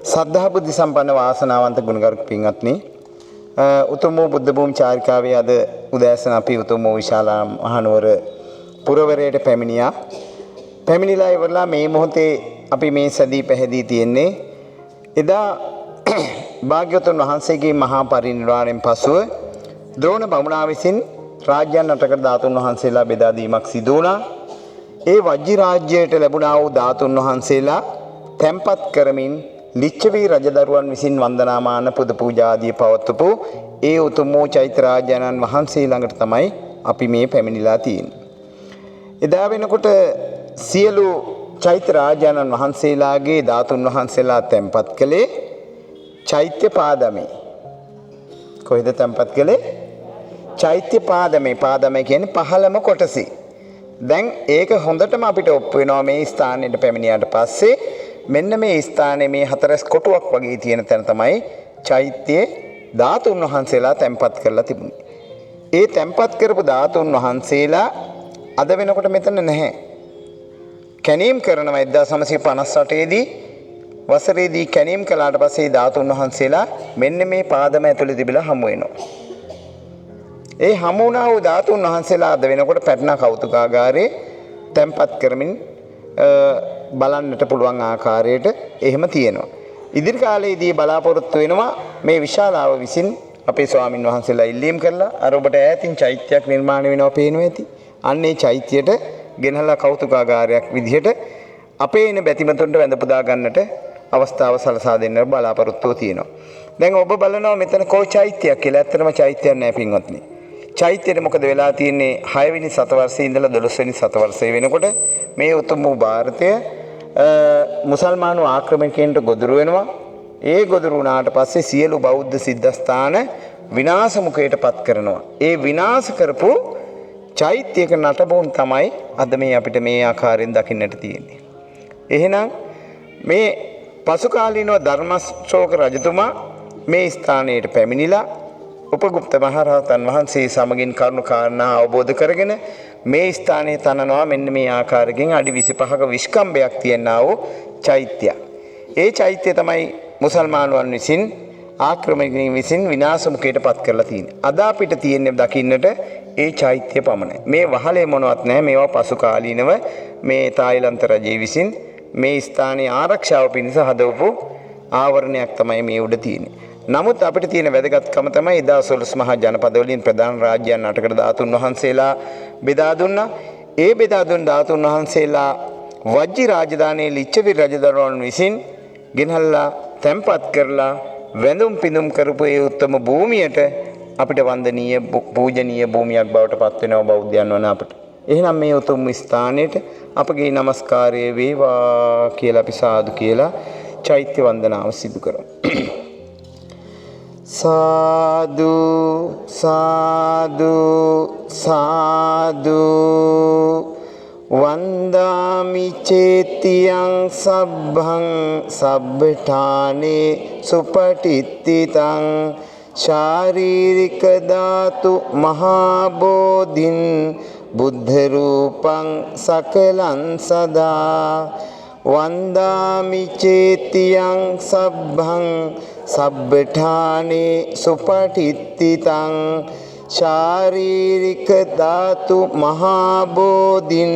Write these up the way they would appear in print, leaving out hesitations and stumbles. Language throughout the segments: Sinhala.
සද්ධා බුද්ධ සම්පන්න වාසනාවන්ත ගුණගරුක පින්වත්නි උතුම් වූ බුද්ධ භූමි චාරිකාවේ අද උදෑසන අපි උතුම් වූ විශාල මහනුවර පුරවරයට පැමිණියා. පැමිණිලා ඉවරලා මේ මොහොතේ අපි මේ සැදී පැහැදී තියෙන්නේ එදා භාග්‍යවතුන් වහන්සේගේ මහා පරිනිර්වාණයෙන් පසුව ද්‍රෝණ බමුණා විසින් රාජ්‍යයන් 8කට ධාතුන් වහන්සේලා බෙදා දීමක් සිදු වුණා. ඒ වජ්ජි රාජ්‍යයට ලැබුණා වූ ධාතුන් වහන්සේලා තැන්පත් කරමින් ලිච්ඡවි රජදරුවන් විසින් වන්දනාමාන පුද පූජා ආදී පවත්වපු ඒ උතුම් වූ චෛත්‍ය රාජානන් වහන්සේ ළඟට තමයි අපි මේ පැමිණිලා තියෙන්නේ. එදා වෙනකොට සියලු චෛත්‍ය රාජානන් වහන්සේලාගේ ධාතුන් වහන්සේලා තැන්පත් කළේ චෛත්‍ය පාදමේ. කොහෙද තැන්පත් කළේ? චෛත්‍ය පාදමේ. පාදමේ කියන්නේ පහළම කොටසේ. දැන් ඒක හොඳටම අපිට ඔප්පු වෙනවා මේ ස්ථානෙට පැමිණියාට පස්සේ. මෙන්න මේ ස්ථානයේ මේ හතරස් කොටුවක් වගේ තියෙන තැන තමයි චෛත්‍යයේ ධාතුන් වහන්සේලා තැන්පත් කරලා තිබුණේ. ඒ තැන්පත් කරපු ධාතුන් වහන්සේලා අද වෙනකොට මෙතන නැහැ. කැණීම් කරනවා 1958 දී වසරේදී කැණීම් කළාට පස්සේ ධාතුන් වහන්සේලා මෙන්න මේ පාදම ඇතුලේ තිබිලා හමු වෙනවා. ඒ හමු වුණා වූ ධාතුන් වහන්සේලා අද වෙනකොට පැටනා කෞතුකාගාරයේ තැන්පත් කරමින් බලන්නට පුළුවන් ආකාරයට එහෙම තියෙනවා. ඉදිරි කාලයේදී බලාපොරොත්තු වෙනවා මේ විශාලාව විසින් අපේ ස්වාමින් වහන්සේලා ඉල්ලීම් කළා අර ඔබට ඈතින් චෛත්‍යයක් නිර්මාණය වෙනවා පේනවා ඇති. අන්න ඒ චෛත්‍යයට ගෙනහලා කෞතුකාගාරයක් විදිහට අපේ එන බැතිමතුන්ට වැඳ පුදා ගන්නට අවස්ථාව සලසා දෙන්න බලාපොරොත්තු තියෙනවා. දැන් ඔබ බලනවා මෙතන කෝ චෛත්‍යයක් කියලා. ඇත්තටම චෛත්‍යයක් නෑ පින්වත්නි. චෛත්‍යයට මොකද වෙලා තියෙන්නේ 6 වෙනි සතවර්ෂයේ ඉඳලා 12 වෙනි සතවර්ෂයේ වෙනකොට මේ උතුම් වූ ಭಾರತය මුසල්මානු ආක්‍රමණයකට ගොදුරු වෙනවා. ඒ ගොදුරු වුණාට පස්සේ සියලු බෞද්ධ සිද්ධාස්ථාන විනාශ මුඛයට පත් කරනවා. ඒ විනාශ කරපු චෛත්‍යයක නටබුන් තමයි අද මේ අපිට මේ ආකාරයෙන් දකින්නට තියෙන්නේ. එහෙනම් මේ පසු කාලීනව ධර්මශෝක රජතුමා මේ ස්ථානයට පැමිණිලා උපගුප්ත මහරහතන් වහන්සේ සමගින් කරුණු කාරණා අවබෝධ කරගෙන මේ ස්ථානයේ තනනවා මෙන්න මේ ආකාරයෙන් අඩි 25ක විස්කම්බයක් තියෙනා වූ චෛත්‍යය. ඒ චෛත්‍යය තමයි මුසල්මානුවන් විසින් ආක්‍රමණයකින් විසින් විනාශ මුඛයට පත් කරලා තියෙන්නේ. අද අපිට තියෙන්නේ දකින්නට ඒ චෛත්‍යය පමණයි. මේ වහලේ මොනවත් නැහැ. මේවා පසු කාලීනව මේ තායිලන්ත රජය විසින් මේ ස්ථානයේ ආරක්ෂාව පිණිස හදවපු ආවරණයක් තමයි මේ උඩ තියෙන්නේ. නමුත් අපිට තියෙන වැදගත්කම තමයි එදා 12 මහා ජනපදවලින් ප්‍රධාන රාජ්‍යයන් 8කට ධාතුන් වහන්සේලා බෙදා දුන්නා. ඒ බෙදා දුන් ධාතුන් වහන්සේලා වජ්ජි රාජධානයේ ලිච්ඡවි රජදරුවන් විසින් ගෙනහල්ලා තැන්පත් කරලා වැඳුම් පිඳුම් කරපු ඒ උත්තම භූමියට අපිට වන්දනීය පූජනීය භූමියක් බවට පත් වෙනවා බෞද්ධයන් වන අපට. එහෙනම් මේ උතුම් ස්ථානයට අපගේ নমස්කාරය වේවා කියලා අපි සාදු කියලා චෛත්‍ය වන්දනාව සිදු කරමු. සාදු සාදු සාදු වන්දාමි චේතියං සබ්බං සබ්බඨානේ සුපටිත්තිතං ශාරීරික ධාතු මහා බෝධින් බුද්ධ රූපං සකලං සදා වන්දාමි චේතියං සබ්බං සබ්බඨානේ සුපටිත්තිතං ශාරීරික ධාතු මහා බෝධින්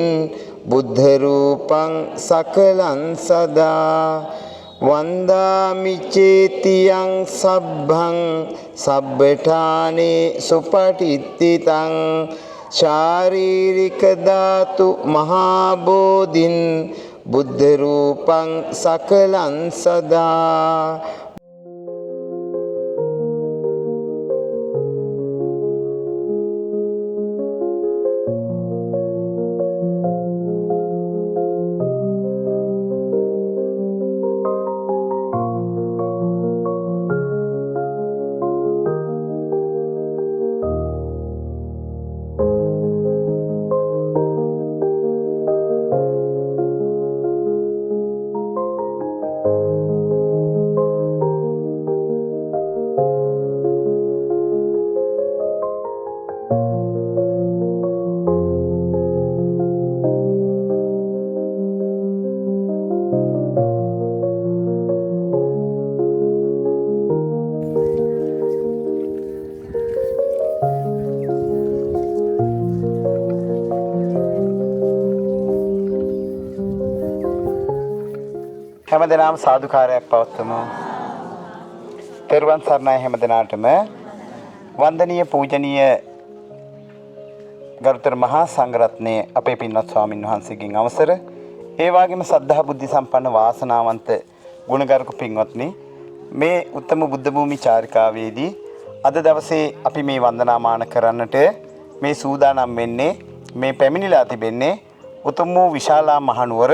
බුද්ධ රූපං සකලං සදා වන්දාමි චේතියං සබ්බං සබ්බඨානේ සුපටිත්තිතං ශාරීරික ධාතු මහා බෝධින් බුද්ධ රූපං සකලං සදා හැමදෙනාම සාදුකාරයක් පවත්වමු. තෙරුවන් සරණයි හැමදෙනාටම. වන්දනීය පූජනීය ගරුතර මහා සංඝරත්නයේ අපේ පින්වත් ස්වාමින් වහන්සේගෙන් අවසර, ඒ වගේම සද්ධා බුද්ධ සම්පන්න වාසනාවන්ත ගුණගරුක පින්වත්නි, මේ උත්තම බුද්ධ භූමි චාරිකාවේදී අද දවසේ අපි මේ වන්දනාමාන කරන්නට මේ සූදානම් වෙන්නේ, මේ පැමිණිලා තිබෙන්නේ උතුම් වූ විශාලා මහනුවර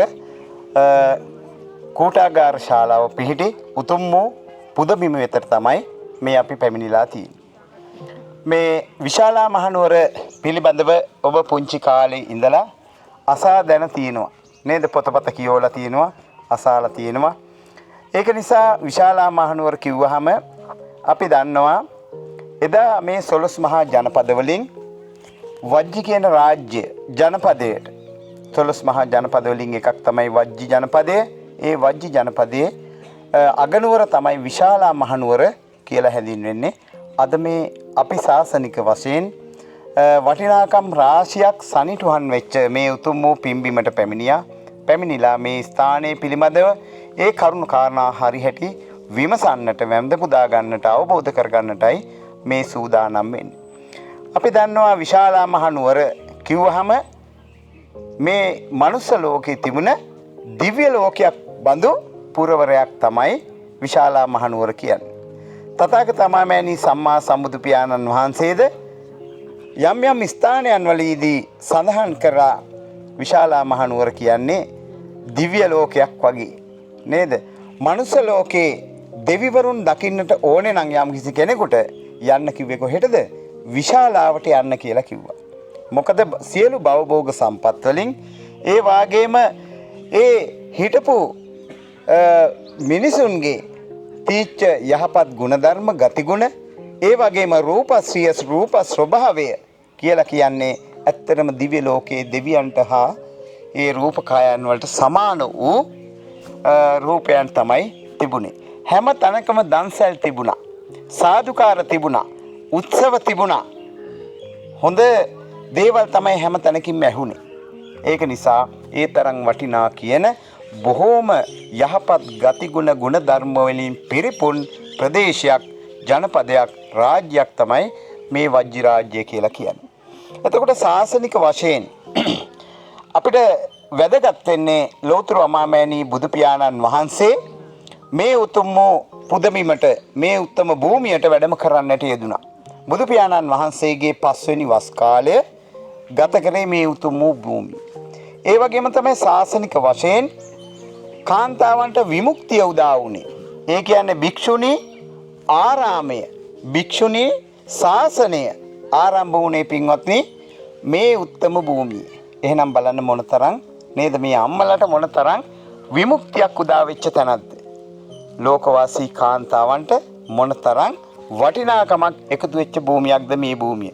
කූටාගාර ශාලාව පිහිටි උතුම් වූ පුදබිම වෙතට තමයි මේ අපි පැමිණිලා තියෙන්නේ. මේ විශාලා මහනුවර පිළිබඳව ඔබ පුංචි කාලේ ඉඳලා අසා දැන තියෙනවා නේද? පොතපත කියවලා තියෙනවා, අසාලා තියෙනවා. ඒක නිසා විශාලා මහනුවර කිව්වහම අපි දන්නවා එදා මේ 11 මහා ජනපද වලින් වජ්ජි කියන රාජ්‍ය ජනපදයට 11 මහා ජනපද වලින් එකක් තමයි වජ්ජි ජනපදය. ඒ වජ්ජි ජනපදයේ අගනුවර තමයි විශාලා මහනුවර කියලා හැඳින්වෙන්නේ. අද මේ අපි ශාසනික වශයෙන් වටිනාකම් රාශියක් සනිටුහන් වෙච්ච මේ උතුම් වූ පින්බිමට පැමිණිලා මේ ස්ථානයේ පිළිබඳව ඒ කරුණු කාරණා හරිහැටි විමසන්නට, වැම්ද පුදා ගන්නට, අවබෝධ කර ගන්නටයි මේ සූදානම් වෙන්නේ. අපි දන්නවා විශාලා මහනුවර කිව්වහම මේ මනුස්ස ලෝකේ තිබුණ දිව්‍ය ලෝකයක් බඳු පුරවරයක් තමයි විශාලා මහනුවර කියන්නේ. තථාගත අමාමෑණී සම්මා සම්බුදු පියාණන් වහන්සේද යම් යම් ස්ථානයන් වලදී සඳහන් කරා විශාලා මහනුවර කියන්නේ දිව්‍ය ලෝකයක් වගේ නේද? මනුස්ස ලෝකේ දෙවිවරුන් දකින්නට ඕනේ නම් යම් කිසි කෙනෙකුට යන්න කිව්වේ කොහෙටද? විශාලාවට යන්න කියලා කිව්වා. මොකද සියලු භවභෝග සම්පත් වලින් ඒ වාගේම ඒ හිටපු මිනිසුන්ගේ තීච්ඡ යහපත් ගුණධර්ම ගතිගුණ, ඒ වගේම රූපශ්‍රිය රූප ස්වභාවය කියලා කියන්නේ ඇත්තටම දිව්‍ය ලෝකයේ දෙවියන්ට හා ඒ රූපකායන් වලට සමාන වූ රූපයන් තමයි තිබුණේ. හැම තැනකම දන්සැල් තිබුණා, සාදුකාර තිබුණා, උත්සව තිබුණා. හොඳ දේවල් තමයි හැම තැනකින්ම ඇහුනේ. ඒක නිසා ඒ තරම් වටිනා කියන බොහෝම යහපත් ගතිගුණ ගුණධර්ම වලින් පිරිපුන් ප්‍රදේශයක්, ජනපදයක්, රාජ්‍යයක් තමයි මේ වජ්ජි රාජ්‍ය කියලා කියන්නේ. එතකොට ශාසනික වශයෙන් අපිට වැදගත් වෙන්නේ ලෝතර අමාමෑණී බුදු පියාණන් වහන්සේ මේ උතුම් පුදබිමට, මේ උත්තම භූමියට වැඩම කරන්නට යෙදුණා. බුදු පියාණන් වහන්සේගේ 5 වෙනි වස් කාලය ගත කරේ මේ උතුම් වූ භූමිය. ඒ වගේම තමයි ශාසනික වශයෙන් කාන්තාවන්ට විමුක්තිය උදා වුණේ. ඒ කියන්නේ භික්ෂුණී ආරාමය, භික්ෂුණී ශාසනය ආරම්භ වුණේ පින්වත්නි මේ උත්තම භූමියේ. එහෙනම් බලන්න මොනතරම් නේද මේ අම්මලට මොනතරම් විමුක්තියක් උදා වෙච්ච තැනක්ද? ලෝකවාසී කාන්තාවන්ට මොනතරම් වටිනාකමක් එකතු වෙච්ච භූමියක්ද මේ භූමිය.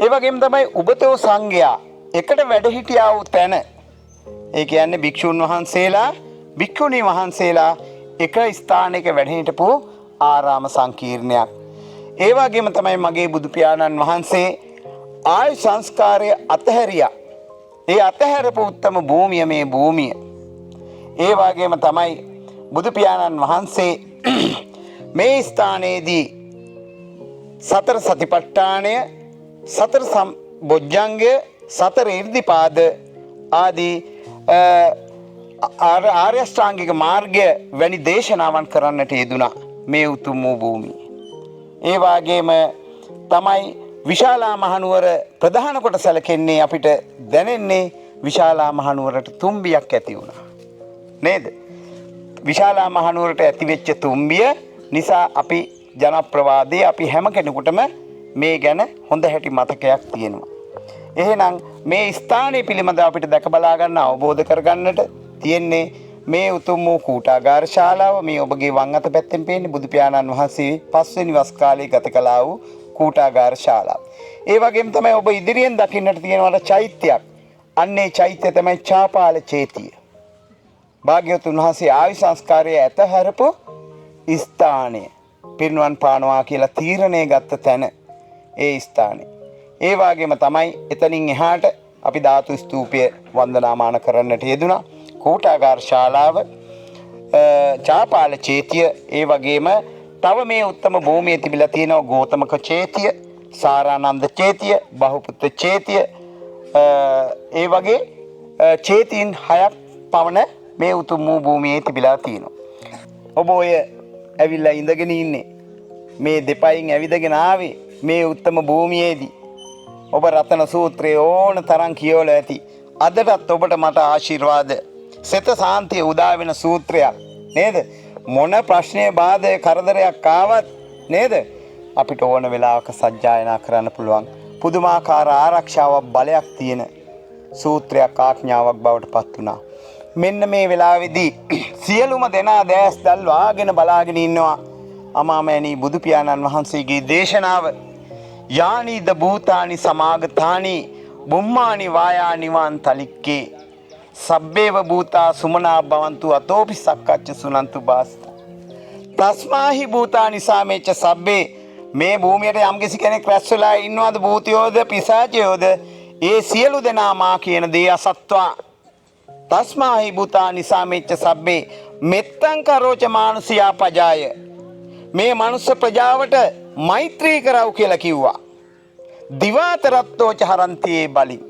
ඒ වගේම තමයි උබතෝ සංඝයා එකට වැඩ හිටියා වූ තැන. ඒ කියන්නේ භික්ෂුන් වහන්සේලා, භික්ෂුණී වහන්සේලා එක ස්ථානයක වැඩ හිටපු ආරාම සංකීර්ණයක්. ඒ වගේම තමයි මගේ බුදු පියාණන් වහන්සේ ආයු සංස්කාරය අතහැරියා. ඒ අතහැරපු උත්තම භූමිය මේ භූමිය. ඒ වගේම තමයි බුදු පියාණන් වහන්සේ මේ ස්ථානයේදී සතර සතිපට්ඨානය, සතර බොජ්ජංගය, සතර ඉර්ධිපාද ආදී ආර්ය අෂ්ටාංගික මාර්ගය වැනි දේශනාවන් කරන්නට යෙදුණා මේ උතුම් වූ භූමිය. ඒ වගේම තමයි විශාලා මහනුවර ප්‍රධාන කොට සැලකෙන්නේ, අපිට දැනෙන්නේ විශාලා මහනුවරට තුම්බියක් ඇති වුණා නේද? විශාලා මහනුවරට ඇති වෙච්ච තුම්බිය නිසා අපි ජනප්‍රවාදයේ අපි හැම කෙනෙකුටම මේ ගැන හොඳ හැටි මතකයක් තියෙනවා. එහෙනම් මේ ස්ථානය පිළිබඳව අපිට දැක බලා ගන්න, අවබෝධ කර ගන්නට තියෙන්නේ මේ උතුම් වූ කූටාගාර ශාලාව. මේ ඔබගේ වම් අත පැත්තෙන් පේන්නේ බුදු පියාණන් වහන්සේ 5 වෙනි වස් කාලයේ ගත කළා වූ කූටාගාර ශාලාව. ඒ වගේම තමයි ඔබ ඉදිරියෙන් දකින්නට තියෙනවා චෛත්‍යයක්. අන්නේ චෛත්‍ය තමයි චාපාල චේතිය. භාග්‍යවතුන් වහන්සේ ආයු සංස්කාරය ඇතහැරපු ස්ථානය, පිරිනුවන් පානවා කියලා තීරණය ගත්ත තැන ඒ ස්ථානය. ඒ වගේම තමයි එතනින් එහාට අපි ධාතු ස්තූපය වන්දනාමාන කරන්නට යෙදුණා. කූටාගාර ශාලාව චාපාල චේතිය ඒ වගේම තව මේ උත්තම භූමියේ තිබිලා තියෙනවා ගෝතමක චේතිය, සාරානන්ද චේතිය, බහුපුත්‍ර චේතිය ඒ වගේ චේතීන් 6ක් පමණ මේ උතුම් වූ භූමියේ තිබිලා තියෙනවා. ඔබ ඔය ඇවිල්ලා ඉඳගෙන ඉන්නේ මේ දෙපයින් ඇවිදගෙන ආවේ මේ උත්තම භූමියේදී. ඔබ රතන සූත්‍රයේ ඕන තරම් කියවලා ඇති. අදටත් ඔබට මට ආශිර්වාද සෙත සාන්තිය උදා වෙන සූත්‍රයක් නේද? මොන ප්‍රශ්නේ බාධක කරදරයක් ආවත් නේද? අපිට ඕන වෙලාවක සජ්ජායනා කරන්න පුළුවන්. පුදුමාකාර ආරක්ෂාවක් බලයක් තියෙන සූත්‍රයක් ආඥාවක් බවට පත් වුණා. මෙන්න මේ වෙලාවේදී සියලුම දෙනා දැස් දල්වාගෙන බලාගෙන ඉන්නවා අමාමෑණී බුදු පියාණන් වහන්සේගේ දේශනාව. යානීද භූතානි සමාගතානි බුම්මානි වායානි වන් තලික්කේ සබ්බේව භූතා සුමනා භවන්තු අතෝපි සක්කච්ච සුනන්තු බාස්ත තස්මාහි භූතානි සාමේච සබ්බේ. මේ භූමියට යම්කිසි කෙනෙක් රැස් වෙලා ඉන්නවද භූතයෝද පිසාචයෝද ඒ සියලු දෙනා මා කියන දේ අසත්වා. තස්මාහි භූතානි සාමේච සබ්බේ මෙත්තං කරෝච මානුසියා පජාය. මේ මනුස්ස ප්‍රජාවට මෛත්‍රී කරව කියලා කිව්වා. දිවාතරත්තෝච හරන්තියේ බලි.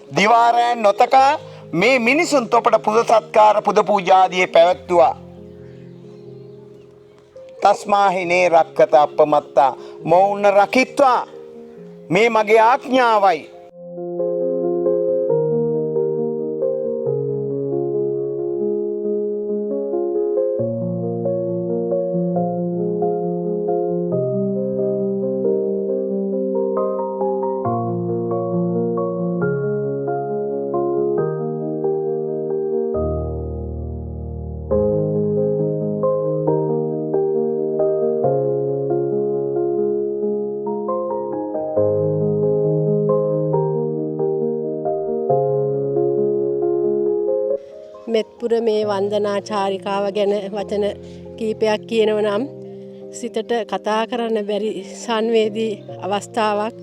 දිවාරයන් නොතකා මේ මිනිසුන් තොපට පුද සත්කාර පුද පූජාදියේ පැවැත්තුවා. තස්මාහිනේ රක්කත අපමත්තා මොවුන්න රකිත්වා. මේ මගේ ආඥාවයි. මෙත්පුර මේ වන්දනා චාරිකාව ගැන වචන කීපයක් කියනව නම් සිතට කතා කරන්න බැරි සංවේදී අවස්ථාවක්.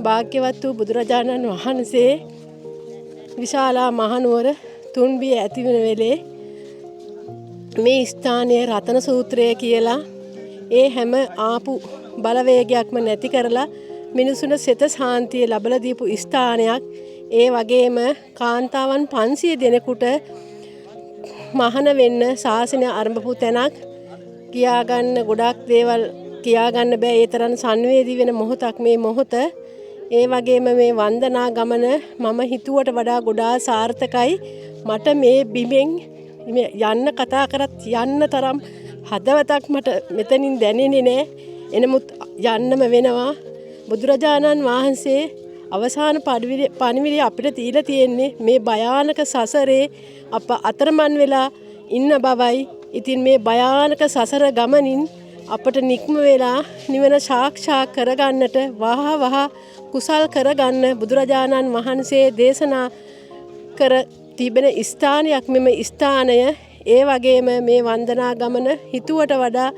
භාග්‍යවත් වූ බුදුරජාණන් වහන්සේ විශාලා මහනුවර තුන්බිය ඇතිවන වෙලේ මේ ස්ථානයේ රතන සූත්‍රය කියලා ඒ හැම ආපු බලවේගයක්ම නැති කරලා මිනිසුන්ට සිත සාන්තිය ලැබලා දීපු ස්ථානයක්. ඒ වගේම කාන්තාවන් 500 දෙනෙකුට මහාන වෙන්න ශාසනය ආරම්භපු තැනක්. කියාගන්න ගොඩක් දේවල් කියාගන්න බෑ. ඒ තරම් සංවේදී වෙන මොහොතක් මේ මොහොත. ඒ වගේම මේ වන්දනා ගමන මම හිතුවට වඩා ගොඩාක් සාර්ථකයි. මට මේ බිමෙන් යන්න කතා කරත් යන්න තරම් හදවතක් මට මෙතනින් දැනෙන්නේ නෑ. එනමුත් යන්නම වෙනවා. බුදුරජාණන් වහන්සේ අවසාන පණිවිඩය අපිට දීලා තියෙන්නේ මේ භයානක සසරේ අප අතරමන් වෙලා ඉන්න බවයි. ඉතින් මේ භයානක සසර ගමනින් අපට නික්ම වෙලා නිවන සාක්ෂාත් කරගන්නට වහ කුසල් කරගන්න බුදුරජාණන් වහන්සේ දේශනා කර තිබෙන ස්ථානයක් මෙම ස්ථානය. ඒ වගේම මේ වන්දනා ගමන හිතුවට වඩා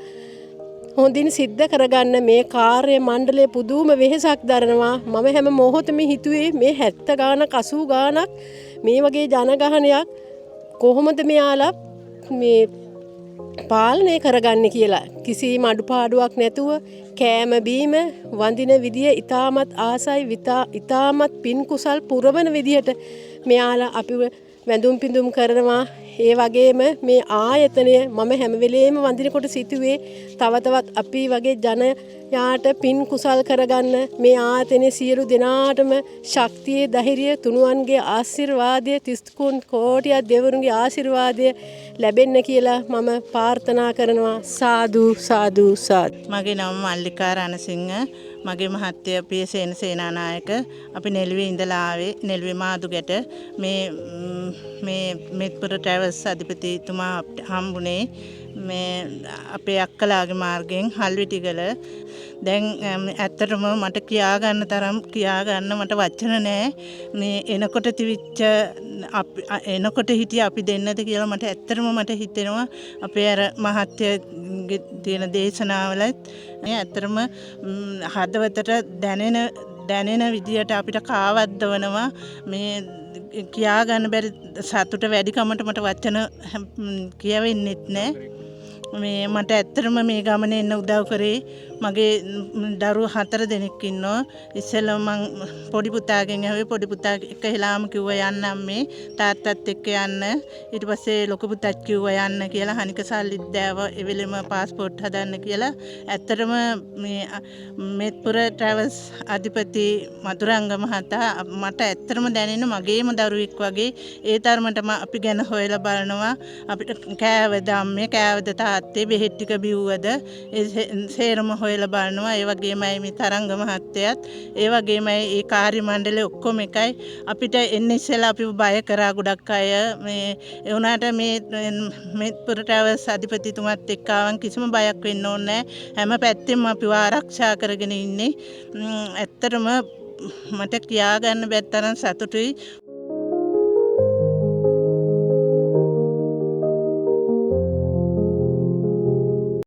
හොඳින් සිද්ධ කරගන්න මේ කාර්ය මණ්ඩලයේ පුදුම වෙහෙසක් දරනවා. මම හැම මොහොතෙම හිතුවේ මේ 70 ගානක් 80 ගානක් මේ වගේ ජනගහනයක් කොහොමද මෙයාලා මේ පාලනය කරගන්නේ කියලා. කිසිම අඩුපාඩුවක් නැතුව කෑම බීම වඳින විදිය ඉතාමත් ආසයි ඉතාමත් පින් කුසල් පුරවන විදියට මෙයාලා අපිව වැඳුම් පිඳුම් කරනවා. ඒ වගේම මේ ආයතනය මම හැම වෙලේම වඳිනකොට සිතුවේ තව තවත් අපි වගේ ජනයාට පින් කුසල් කරගන්න මේ ආයතනයේ සියලු දෙනාටම ශක්තිය ධෛර්යය තුනුවන්ගේ ආශිර්වාදය 33 කෝටියක් දෙවරුන්ගේ ආශිර්වාදය ලැබෙන්න කියලා මම ප්‍රාර්ථනා කරනවා. සාදු සාදු සාදු. මගේ නම මල්ලිකා රණසිංහ. මගේ මහත්තයා පියසේන සේනානායක. අපි නෙළුවේ ඉඳලා ආවේ නෙළුවේ මාදුගැට. මේ මෙත්පුර ට්‍රැවල්ස් අධිපතිතුමා හම්බුනේ මේ අපේ අක්කලාගේ මාර්ගයෙන් හල්විටිගල. දැන් ඇත්තටම මට කියාගන්න තරම් කියාගන්න මට වචන නැහැ. මේ එනකොට තිවිච්ච එනකොට හිටිය අපි දෙන්නද කියලා මට ඇත්තටම මට හිතෙනවා. අපේ අර මහත්තයාගේ තියෙන දේශනාවලත් මේ ඇත්තටම හදවතට දැනෙන විදියට අපිට කාවද්දවනවා. මේ කියා ගන්න බැරි සතුට වැඩිකමට මට වචන කියවෙන්නෙත් නෑ. මේ මට ඇත්තටම මේ ගමනේ එන්න උදව් කරේ මගේ දරුවෝ 4 දෙනෙක් ඉන්නවා. ඉස්සෙල්ලා මං පොඩි පුතාගෙන් ඇහුවේ පොඩි පුතා එක හිලාම කිව්වා යන්නම් මේ තාත්තත් එක්ක යන්න. ඊට පස්සේ ලොකු පුතාත් කිව්වා යන්න කියලා. හනික සල්ලිත් දැව ඒ වෙලෙම પાස්පෝර්ට් හදන්න කියලා. ඇත්තටම මේ මෙත්පුර ට්‍රැවල්ස් අධිපති මధుරංග මහතා මට ඇත්තටම දැනෙන මගේම දරුවෙක් වගේ ඒ තරමටම අපි ගැන හොයලා බලනවා. අපිට කෑවද අම්මේ කෑවද තාත්තේ බෙහෙත් ටික බිව්වද ඒ සේරම හොයලා බලනවා. ඒ වගේමයි මේ තරංග මහත්තයත් ඒ වගේමයි ඒ කාර්ය මණ්ඩලය ඔක්කොම එකයි. අපිට එන්නේ ඉස්සෙල්ලා අපිව බය කරා ගොඩක් අය. මේ ඒ වුණාට මේ මෙත්පුර ට්‍රැවල්ස් අධිපතිතුමත් එක්ක ආවන් කිසිම බයක් වෙන්න ඕනේ නැහැ. හැම පැත්තෙම අපිව ආරක්ෂා කරගෙන ඉන්නේ. ඇත්තටම මට කියා ගන්න බැරි තරම් සතුටුයි.